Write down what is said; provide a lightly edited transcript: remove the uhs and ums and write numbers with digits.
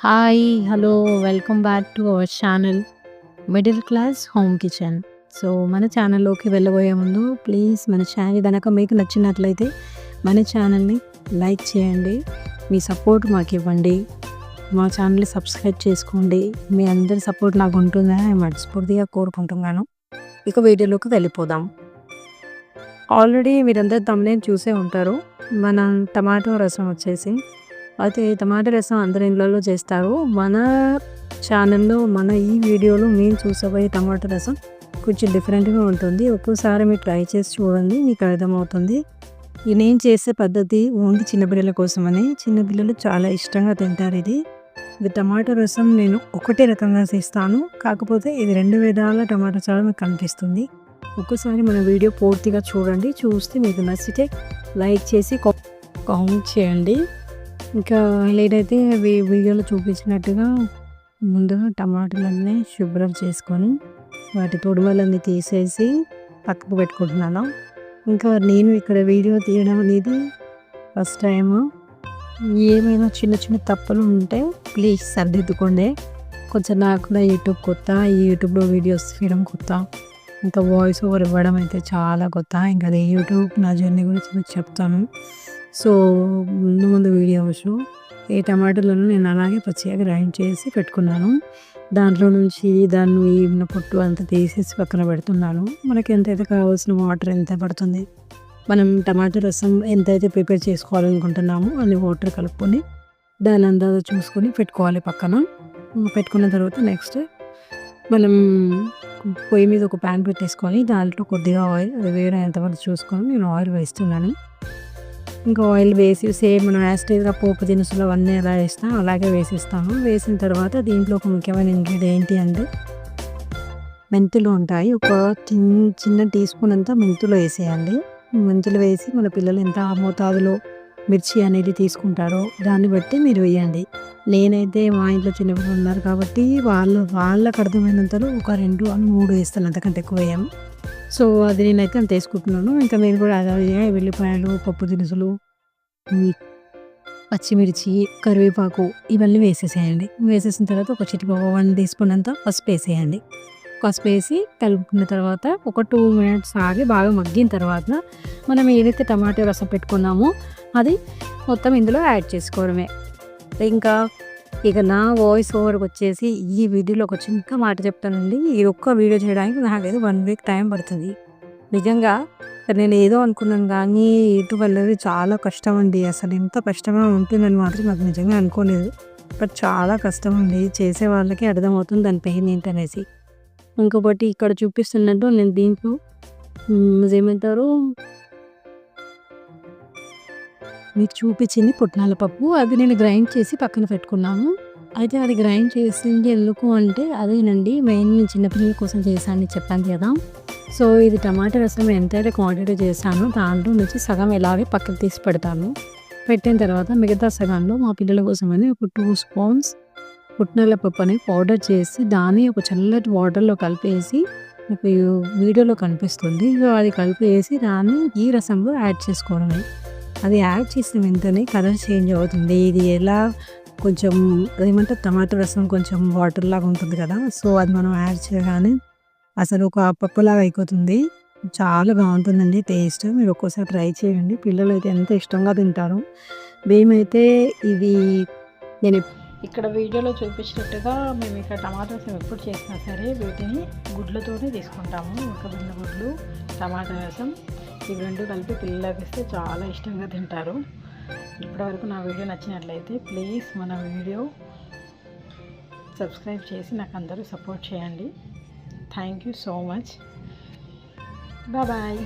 Hi! Hello! Welcome back to our channel middle class home kitchen. So, మన ఛానల్‌లోకి వెళ్ళబోయే ముందు ప్లీజ్ మన ఛానల్ గనక మీకు నచ్చినట్లయితే మన ఛానల్‌ని లైక్ చేయండి. మీ సపోర్ట్ మాకివ్వండి. మా ఛానల్‌ని సబ్స్క్రైబ్ చేసుకోండి. మీ అందరి సపోర్ట్ నాకుంటుందని మనస్ఫూర్తిగా కోరుకుంటున్నాను. ఇక వీడియోలోకి వెళ్ళిపోదాం. ఆల్రెడీ మీరందరూ థంబ్‌నెయిల్ చూసే ఉంటారు. మన టమాటో రసం వచ్చేసి. అయితే టమాటా రసం అందరి ఇళ్ళల్లో చేస్తారు. మన ఛానల్‌లో ఈ వీడియోలో నేను చూసబోయే టమాటా రసం కొంచెం డిఫరెంట్‌గా ఉంటుంది. ఒక్కోసారి మీరు ట్రై చేసి చూడండి. మీకు అర్థమవుతుంది. ఇది నేను చేసే పద్ధతి ఓన్లీ చిన్నపిల్లల కోసమని. చిన్నపిల్లలు చాలా ఇష్టంగా తింటారు ఇది. ఇది టమాటా రసం నేను ఒకటే రకంగా చేస్తాను. కాకపోతే ఇది 2 విధాల టమాటా చారు మీకు కనిపిస్తుంది. ఒక్కసారి మన వీడియో పూర్తిగా చూడండి. చూస్తే మీకు నచ్చితే లైక్ చేసి కామెంట్ చేయండి. ఇంకా లేదైతే వీడియోలో చూపించినట్టుగా ముందుగా టమాటాలన్నీ శుభ్రం చేసుకొని వాటి తొడుమలన్నీ తీసేసి పక్కకు పెట్టుకుంటున్నాను. ఇంకా నేను ఇక్కడ వీడియో తీయడం అనేది ఫస్ట్ టైము. ఏమైనా చిన్న చిన్న తప్పులు ఉంటే ప్లీజ్ సరిదిద్దుకోండి. కొంచెం నాకు కూడా యూట్యూబ్ కొత్త. ఈ యూట్యూబ్లో వీడియోస్ తీయడం కొత్త. ఇంకా వాయిస్ ఓవర్ ఇవ్వడం అయితే చాలా కొత్త. ఇంకా అది యూట్యూబ్ నా జర్నీ గురించి మీకు చెప్తాను. సో, ముందు వీడియోస్ ఈ టమాటాలను నేను అలాగే పచ్చిగా గ్రైండ్ చేసి పెట్టుకున్నాను. దాంట్లో నుంచి దాన్ని పొట్టు అంతా తీసేసి పక్కన పెడుతున్నాను. మనకి ఎంతైతే కావాల్సిన వాటర్ ఎంత పడుతుంది, మనం టమాటా రసం ఎంతైతే ప్రిపేర్ చేసుకోవాలనుకుంటున్నామో అన్ని వాటర్ కలుపుకొని దాని అందాజ చూసుకొని పెట్టుకోవాలి పక్కన. పెట్టుకున్న తర్వాత నెక్స్ట్ మనం పొయ్యి మీద ఒక ప్యాన్ పెట్టేసుకొని దాంట్లో కొద్దిగా ఆయిల్ అది వేడయ్యేంత వరకు చూసుకొని నేను ఆయిల్ వేస్తున్నాను. ఇంకా ఆయిల్ వేసి సేమ్ మనం యాస్టీజ్గా పోపు దినుసులు అవన్నీ ఎలా వేస్తాం అలాగే వేసిస్తాము. వేసిన తర్వాత దీంట్లో ఒక ముఖ్యమైన ఇంగ్రీడియంట్ ఏంటి అంటే మెంతులు ఉంటాయి. ఒక చిన్న టీ స్పూన్ అంతా మెంతులు వేసేయాలి. మెంతులు వేసి మన పిల్లలు ఎంత మోతాదులో మిర్చి అనేది తీసుకుంటారో దాన్ని బట్టి మీరు వేయండి. నేనైతే మా ఇంట్లో చిన్నపిల్లలు ఉన్నారు కాబట్టి వాళ్ళకి అర్థమైనంతలో ఒక 2 అని 3 వేస్తాను, అంతకంటే ఎక్కువ వేయము. సో, అది నేనైతే అంత వేసుకుంటున్నాను. ఇంకా నేను కూడా అలాగే వెల్లిపాయలు, పప్పు దినుసులు, పచ్చిమిర్చి, కరివేపాకు ఇవన్నీ వేసేసేయండి. వేసేసిన తర్వాత ఒక చిటిక 1 టీ స్పూన్ అంతా పసుపు వేసేయండి. పసుపు వేసి కలుపుకున్న తర్వాత ఒక 2 మినిట్స్ ఆగి బాగా మగ్గిన తర్వాత మనం ఏదైతే టమాటో రసం పెట్టుకున్నామో అది మొత్తం ఇందులో యాడ్ చేసుకోవడమే. ఇంకా ఇక నా వాయిస్ ఓవర్కి వచ్చేసి ఈ వీడియోలో ఒక చిన్న మాట చెప్తానండి. ఈ ఒక్క వీడియో చేయడానికి నాకైతే 1 వీక్ టైం పడుతుంది. నిజంగా నేను ఏదో అనుకున్నాను కానీ యూట్యూబ్ అనేది చాలా కష్టం అండి. అసలు ఎంత కష్టంగా ఉంటుందని మాత్రం నాకు నిజంగా అనుకోలేదు. బట్ చాలా కష్టం అండి. చేసే వాళ్ళకి అర్థమవుతుంది దాని పెయిన్ ఏంటనేసి. ఇంకొకటి ఇక్కడ చూపిస్తున్నట్టు నేను దీంట్లో ఏమంటారు మీకు చూపించింది పుట్నాల పప్పు. అది నేను గ్రైండ్ చేసి పక్కన పెట్టుకున్నాను. అయితే అది గ్రైండ్ చేసింది ఎందుకు అంటే అదేనండి మెయిన్ చిన్నపిల్లల కోసం చేశాను చెప్పాను కదా. సో, ఇది టమాటా రసం ఎంతైతే క్వాంటిటీ చేశానో దాంట్లో నుంచి సగం ఇలాగే పక్కకు తీసి పెడతాను. పెట్టిన తర్వాత మిగతా సగంలో మా పిల్లల కోసమని ఒక 2 స్పూన్స్ పుట్నాల పప్పు అని పౌడర్ చేసి దాన్ని ఒక చల్లటి వాటర్లో కలిపేసి మీకు వీడియోలో కనిపిస్తుంది. సో, అది కలిపేసి దాన్ని ఈ రసంలో యాడ్ చేసుకోవడమే. అది యాడ్ చేసిన వెంటనే కలర్ చేంజ్ అవుతుంది. ఇది ఎలా కొంచెం ఏమంటారు టమాటో రసం కొంచెం వాటర్ లాగా ఉంటుంది కదా. సో, అది మనం యాడ్ చేయగానే అసలు ఒక పప్పులాగా అయిపోతుంది. చాలా బాగుంటుందండి టేస్ట్. మీరు ఒక్కోసారి ట్రై చేయండి. పిల్లలు అయితే ఎంత ఇష్టంగా తింటారు. మేమైతే ఇది నేను ఇక్కడ వీడియోలో చూపించినట్టుగా మేము ఇక్కడ టమాటా రసం ఎప్పుడు చేసినా సరే వీటిని గుడ్లతోనే తీసుకుంటాము. ఉడకబెట్టిన గుడ్లు, టమాటా రసం ఇవి 2 కలిపి పిల్లలకి ఇస్తే చాలా ఇష్టంగా తింటారు. ఇప్పటివరకు నా వీడియో నచ్చినట్లయితే ప్లీజ్ మన వీడియో సబ్స్క్రైబ్ చేసి నాకు అందరూ సపోర్ట్ చేయండి. Thank you so much. Bye.